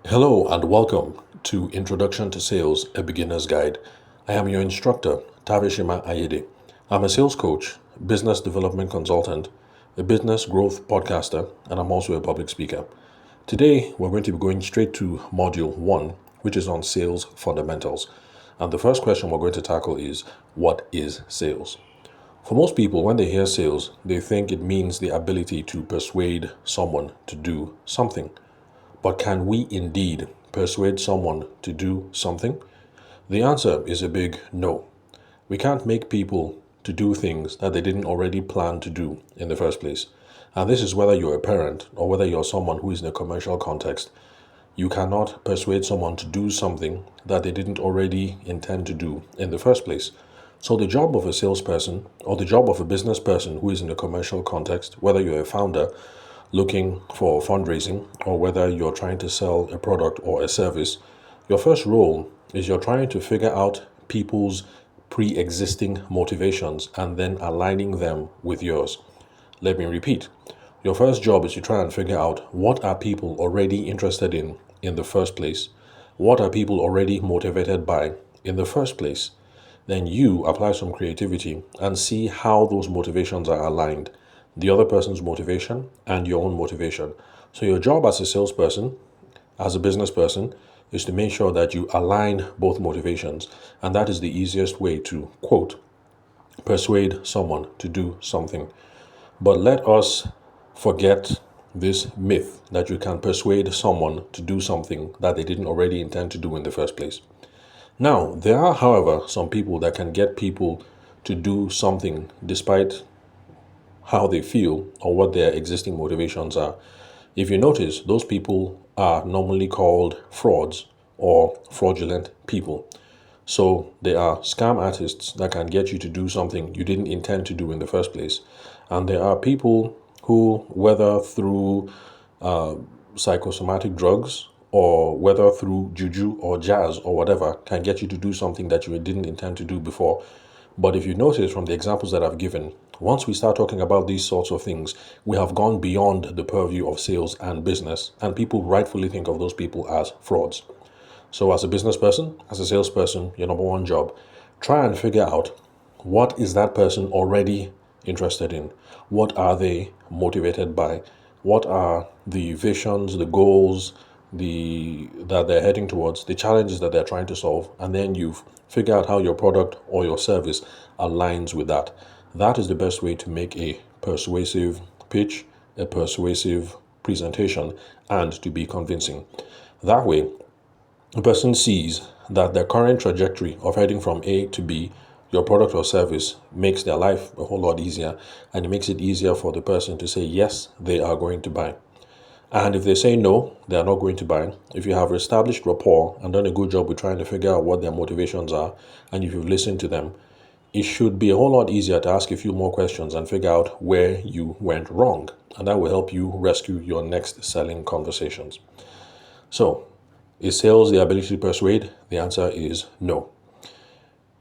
Hello and welcome to Introduction to Sales, a Beginner's Guide. I am your instructor, Tavishima Ayede. I'm a sales coach, business development consultant, a business growth podcaster, and I'm also a public speaker. Today, we're going to be going straight to Module 1, which is on sales fundamentals. And the first question we're going to tackle is, what is sales? For most people, when they hear sales, they think it means the ability to persuade someone to do something. But can we indeed persuade someone to do something? The answer is a big no. We can't make people to do things that they didn't already plan to do in the first place. And this is whether you're a parent or whether you're someone who is in a commercial context. You cannot persuade someone to do something that they didn't already intend to do in the first place. So the job of a salesperson or the job of a business person who is in a commercial context, whether you're a founder looking for fundraising or whether you're trying to sell a product or a service, your first role is you're trying to figure out people's pre-existing motivations and then aligning them with yours. Let me repeat. Your first job is to try and figure out what are people already interested in the first place? What are people already motivated by in the first place? Then you apply some creativity and see how those motivations are aligned, the other person's motivation and your own motivation. So your job as a salesperson, as a business person, is to make sure that you align both motivations. And that is the easiest way to, quote, persuade someone to do something. But let us forget this myth that you can persuade someone to do something that they didn't already intend to do in the first place. Now, there are, however, some people that can get people to do something despite how they feel or what their existing motivations are. If you notice, those people are normally called frauds or fraudulent people. So they are scam artists that can get you to do something you didn't intend to do in the first place. And there are people who, whether through psychosomatic drugs or whether through juju or jazz or whatever, can get you to do something that you didn't intend to do before. But if you notice from the examples that I've given, once we start talking about these sorts of things, we have gone beyond the purview of sales and business, and people rightfully think of those people as frauds. So as a business person, as a salesperson, your number one job, try and figure out what is that person already interested in? What are they motivated by? What are the visions, the goals, that they're heading towards, the challenges that they're trying to solve, and then you've figured out how your product or your service aligns with that. That is the best way to make a persuasive pitch, a persuasive presentation, and to be convincing. That way, a person sees that their current trajectory of heading from A to B, your product or service, makes their life a whole lot easier, and it makes it easier for the person to say yes, they are going to buy. And if they say no, they are not going to buy. If you have established rapport and done a good job with trying to figure out what their motivations are, and if you've listened to them, it should be a whole lot easier to ask a few more questions and figure out where you went wrong. And that will help you rescue your next selling conversations. So, is sales the ability to persuade? The answer is no.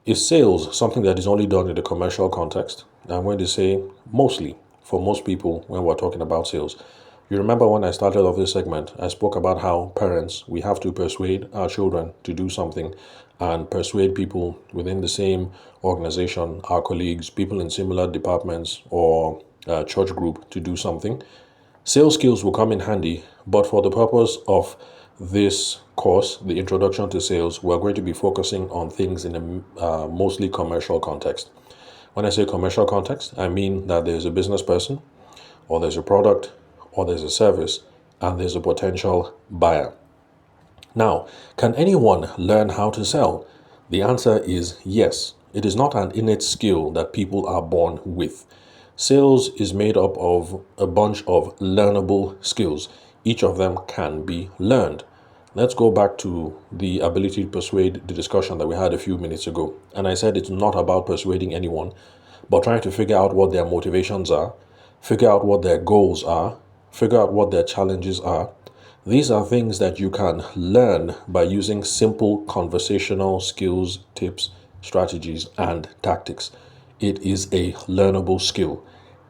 Is sales something that is only done in the commercial context? I'm going to say mostly, for most people, when we're talking about sales. You remember when I started off this segment, I spoke about how parents, we have to persuade our children to do something and persuade people within the same organization, our colleagues, people in similar departments or church group to do something. Sales skills will come in handy, but for the purpose of this course, the introduction to sales, we're going to be focusing on things in a mostly commercial context. When I say commercial context, I mean that there's a business person, or there's a product, or there's a service, and there's a potential buyer. Now, can anyone learn how to sell? The answer is yes. It is not an innate skill that people are born with. Sales is made up of a bunch of learnable skills. Each of them can be learned. Let's go back to the ability to persuade, the discussion that we had a few minutes ago. And I said it's not about persuading anyone, but trying to figure out what their motivations are, figure out what their goals are, figure out what their challenges are. These are things that you can learn by using simple conversational skills, tips, strategies, and tactics. It is a learnable skill.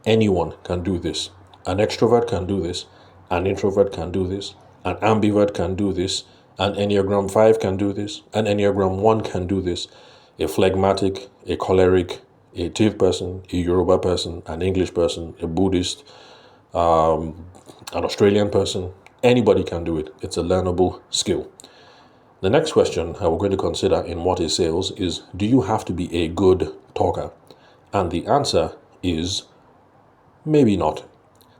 Anyone can do this. An extrovert can do this. An introvert can do this. An ambivert can do this. An Enneagram 5 can do this. An Enneagram 1 can do this. A phlegmatic, a choleric, a Tiv person, a Yoruba person, an English person, a Buddhist, an Australian person. Anybody can do it. It's a learnable skill. The next question we're going to consider in what is sales is, do you have to be a good talker? And the answer is maybe not.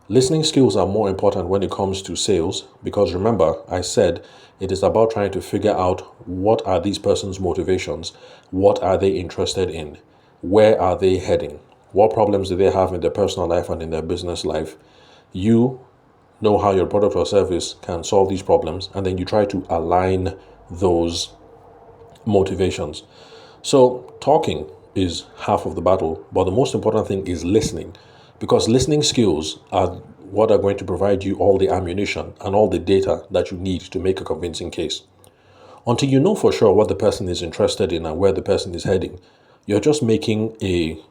Listening skills are more important when it comes to sales because remember, I said it is about trying to figure out what are these person's motivations, what are they interested in, where are they heading, what problems do they have in their personal life and in their business life. You know how your product or service can solve these problems, and then you try to align those motivations. So talking is half of the battle, but the most important thing is listening, because listening skills are what are going to provide you all the ammunition and all the data that you need to make a convincing case. Until you know for sure what the person is interested in and where the person is heading, you're just making a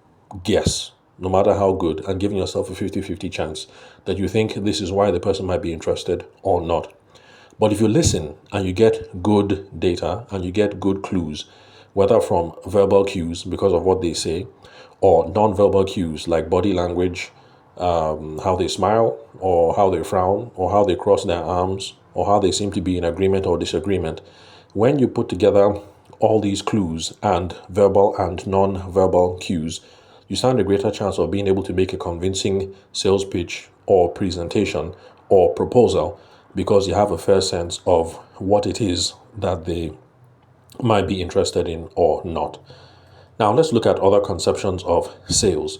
guess, no matter how good, and giving yourself a 50-50 chance that you think this is why the person might be interested or not. But if you listen and you get good data and you get good clues, whether from verbal cues because of what they say, or non-verbal cues like body language, how they smile, or how they frown, or how they cross their arms, or how they seem to be in agreement or disagreement, when you put together all these clues and verbal and non-verbal cues, you stand a greater chance of being able to make a convincing sales pitch or presentation or proposal because you have a fair sense of what it is that they might be interested in or not. Now, let's look at other conceptions of sales.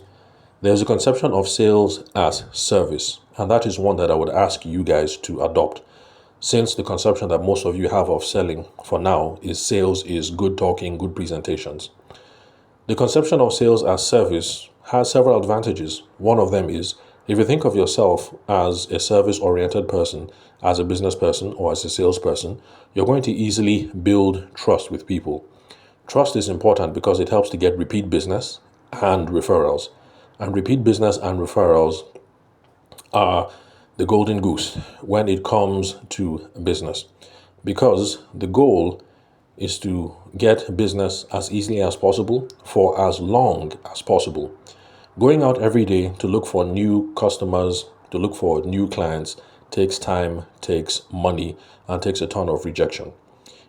There's a conception of sales as service, and that is one that I would ask you guys to adopt, since the conception that most of you have of selling for now is sales is good talking, good presentations. The conception of sales as service has several advantages. One of them is if you think of yourself as a service-oriented person, as a business person, or as a salesperson, you're going to easily build trust with people. Trust is important because it helps to get repeat business and referrals. And repeat business and referrals are the golden goose when it comes to business, because the goal is to get business as easily as possible for as long as possible. Going out every day to look for new customers, to look for new clients, takes time, takes money, and takes a ton of rejection.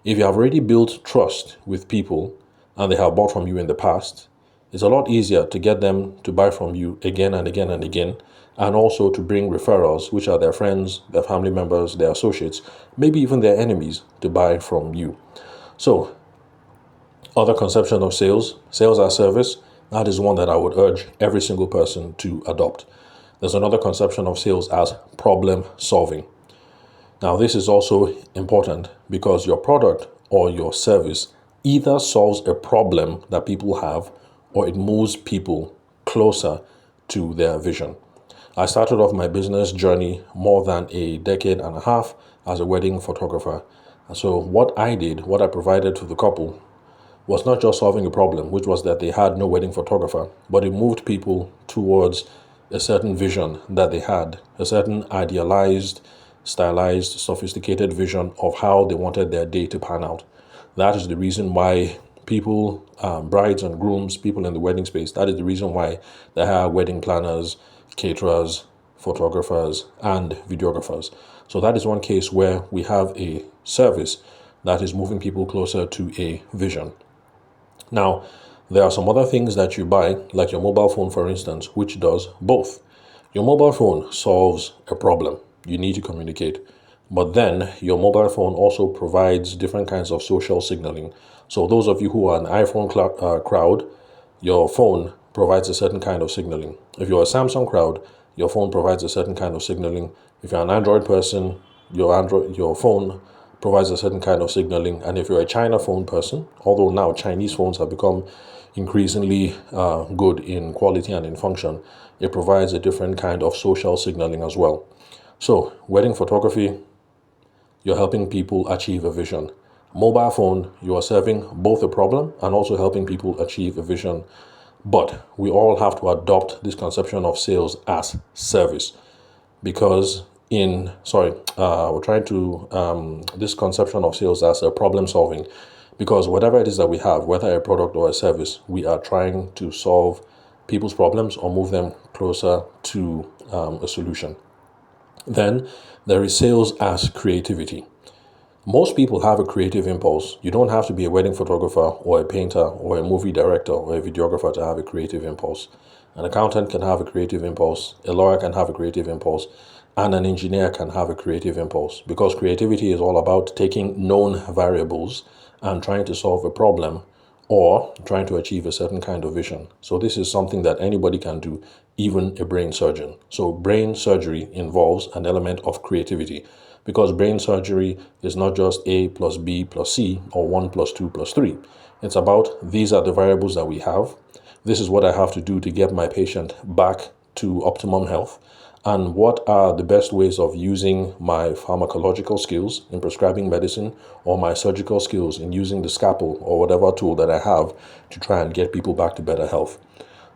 If you have already built trust with people and they have bought from you in the past, it's a lot easier to get them to buy from you again and again and again, and also to bring referrals, which are their friends, their family members, their associates, maybe even their enemies, to buy from you. So, other conception of sales, sales as service, that is one that I would urge every single person to adopt. There's another conception of sales as problem solving. Now, this is also important because your product or your service either solves a problem that people have or it moves people closer to their vision. I started off my business journey more than a decade and a half as a wedding photographer. And so what I did, what I provided to the couple, was not just solving a problem, which was that they had no wedding photographer, but it moved people towards a certain vision that they had, a certain idealized, stylized, sophisticated vision of how they wanted their day to pan out. That is the reason why people, brides and grooms, people in the wedding space, that is the reason why they have wedding planners, caterers, photographers, and videographers. So that is one case where we have a service that is moving people closer to a vision. Now, there are some other things that you buy, like your mobile phone, for instance, which does both. Your mobile phone solves a problem. You need to communicate. But then your mobile phone also provides different kinds of social signaling. So those of you who are an iPhone crowd, your phone provides a certain kind of signaling. If you're a Samsung crowd, your phone provides a certain kind of signaling. If you're an Android person, your phone provides a certain kind of signaling. And if you're a China phone person, although now Chinese phones have become increasingly good in quality and in function, it provides a different kind of social signaling as well. So, wedding photography, you're helping people achieve a vision. Mobile phone, you are serving both a problem and also helping people achieve a vision. But we all have to adopt this conception of sales as service, because we're trying to this conception of sales as a problem solving, because whatever it is that we have, whether a product or a service, we are trying to solve people's problems or move them closer to a solution. Then there is sales as creativity. Most people have a creative impulse. You don't have to be a wedding photographer or a painter or a movie director or a videographer to have a creative impulse. An accountant can have a creative impulse, a lawyer can have a creative impulse, and an engineer can have a creative impulse, because creativity is all about taking known variables and trying to solve a problem or trying to achieve a certain kind of vision. So this is something that anybody can do, even a brain surgeon. So brain surgery involves an element of creativity, because brain surgery is not just A plus B plus C or 1 plus 2 plus 3. It's about, these are the variables that we have. This is what I have to do to get my patient back to optimum health. And what are the best ways of using my pharmacological skills in prescribing medicine, or my surgical skills in using the scalpel or whatever tool that I have to try and get people back to better health.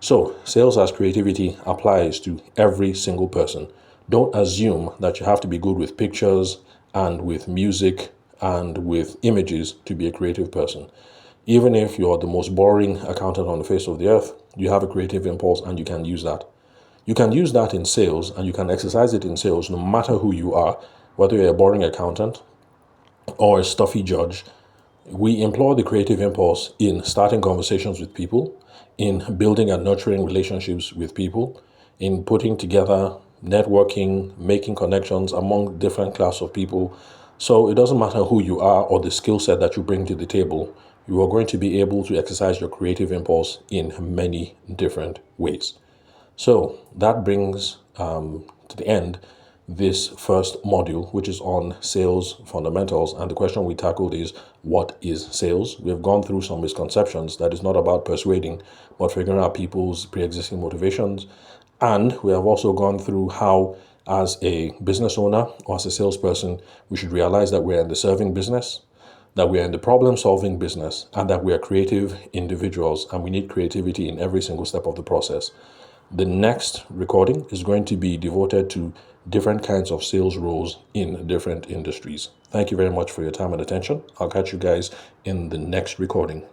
So sales as creativity applies to every single person. Don't assume that you have to be good with pictures and with music and with images to be a creative person. Even if you're the most boring accountant on the face of the earth, you have a creative impulse and you can use that. You can use that in sales, and you can exercise it in sales no matter who you are, whether you're a boring accountant or a stuffy judge. We employ the creative impulse in starting conversations with people, in building and nurturing relationships with people, in putting together networking, making connections among different class of people. So it doesn't matter who you are or the skill set that you bring to the table, you are going to be able to exercise your creative impulse in many different ways. So that brings to the end this first module, which is on sales fundamentals. And the question we tackled is, what is sales? We have gone through some misconceptions that is not about persuading, but figuring out people's pre-existing motivations. And we have also gone through how, as a business owner or as a salesperson, we should realize that we're in the serving business, that we are in the problem solving business, and that we are creative individuals, and we need creativity in every single step of the process. The next recording is going to be devoted to different kinds of sales roles in different industries. Thank you very much for your time and attention. I'll catch you guys in the next recording.